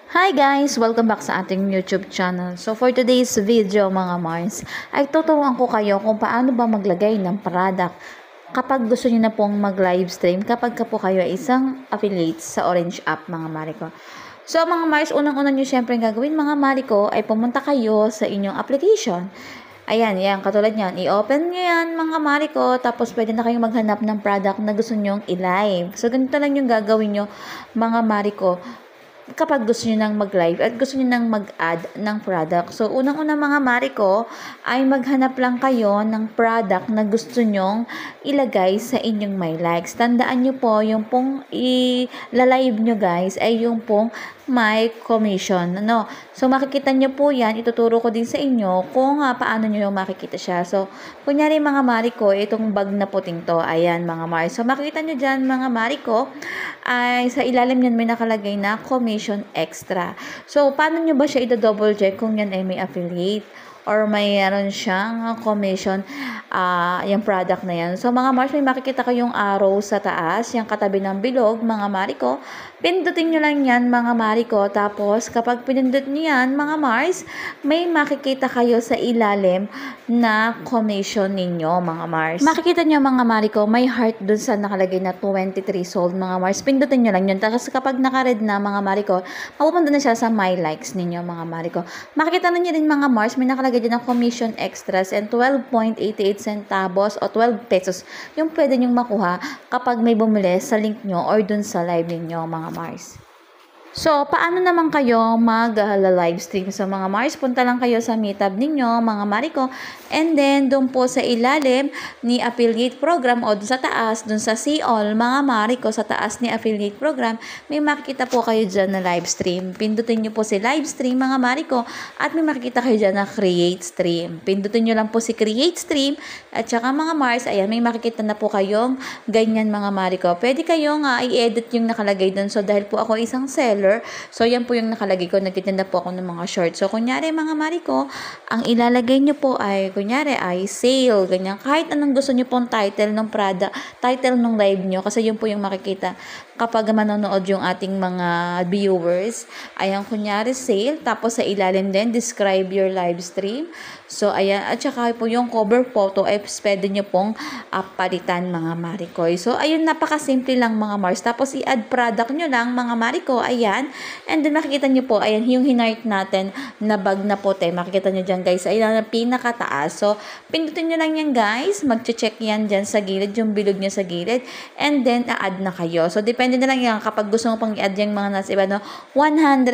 Hi guys! Welcome back sa ating YouTube channel. So for today's video mga Mars, ay tuturuan ko kayo kung paano ba maglagay ng product kapag gusto niyo na pong mag-live stream kapag ka po kayo ay isang affiliate sa Orange app mga Mariko. So mga Mars, unang-una nyo syempre gagawin mga Mariko ay pumunta kayo sa inyong application. Ayan, yan, katulad yan. I-open nyo yan, mga Mariko, tapos pwede na kayong maghanap ng product na gusto nyong i-live. So, ganito lang yung gagawin nyo, mga Mariko, kapag gusto niyo nang mag-live at gusto niyo nang mag-add ng product. So, unang-una mga Mariko, ay maghanap lang kayo ng product na gusto nyong ilagay sa inyong My Likes. Tandaan nyo po, yung pong i-live nyo guys, ay yung pong My Commission. Ano? So, makikita nyo po yan. Ituturo ko din sa inyo kung paano nyo makikita siya. So, kunyari mga Mariko, itong bag na puting to. Ayan mga Mar. So, makikita nyo dyan mga Mariko, ay sa ilalim yan may nakalagay na commission extra. So, paano nyo ba siya i-double check kung yan ay may affiliate or mayroon siyang commission yung product na yan. So, mga Mars, may makikita kayong arrow sa taas, yung katabi ng bilog, mga Mariko. Pindutin nyo lang yan, mga Mariko. Tapos, kapag pinindot nyo yan, mga Mars, may makikita kayo sa ilalim na commission ninyo, mga Mars. Makikita nyo, mga Mariko, may heart dun sa nakalagay na 23 sold, mga Mars. Pindutin nyo lang yun. Tapos, kapag naka-red na, mga Mariko, mapupunta na siya sa My Likes ninyo, mga Mariko. Makikita na nyo din, mga Mars, may nakalagay din ng commission extras and 12.88 centavos o 12 pesos yung pwede nyong makuha kapag may bumili sa link nyo or dun sa live ninyo, mga Mars. So, paano naman kayo mag-live stream? So, mga Mars, punta lang kayo sa meetup ninyo, mga Mariko, and then, doon po sa ilalim ni affiliate program o doon sa taas, doon sa see all, mga Mariko, sa taas ni affiliate program, may makikita po kayo dyan na live stream. Pindutin nyo po si live stream, mga Mariko, at may makikita kayo dyan na create stream. Pindutin nyo lang po si create stream, at saka mga Mars, ayan, may makikita na po kayong ganyan, mga Mariko. Pwede kayong i-edit yung nakalagay doon. So, dahil po ako isang seller, so, yan po yung nakalagay ko. Nagtitinda po ako ng mga shorts. So, kunyari, mga Mariko, ang ilalagay nyo po ay, kunyari, ay sale, ganyan. Kahit anong gusto nyo pong title ng product, title ng live nyo, kasi yun po yung makikita kapag manonood yung ating mga viewers. Ayan, kunyari, sale. Tapos, sa ilalim din, describe your live stream. So, ayan. At saka po yung cover photo, ay pwede nyo pong palitan, mga Marikoy. So, ayun, napakasimple lang, mga Mars. Tapos, i-add product nyo lang, mga Mariko. Ayan. And then, makikita nyo po, ayan, yung hinart natin na bag na puti. Makikita nyo dyan, guys. Ayan, pinakataas. So, pindutin nyo lang yan, guys. Mag-check yan dyan sa gilid, yung bilog nyo sa gilid. And then, a-add na kayo. So, depende na lang yan. Kapag gusto mo pang i-add yung mga nasa iba, no? 100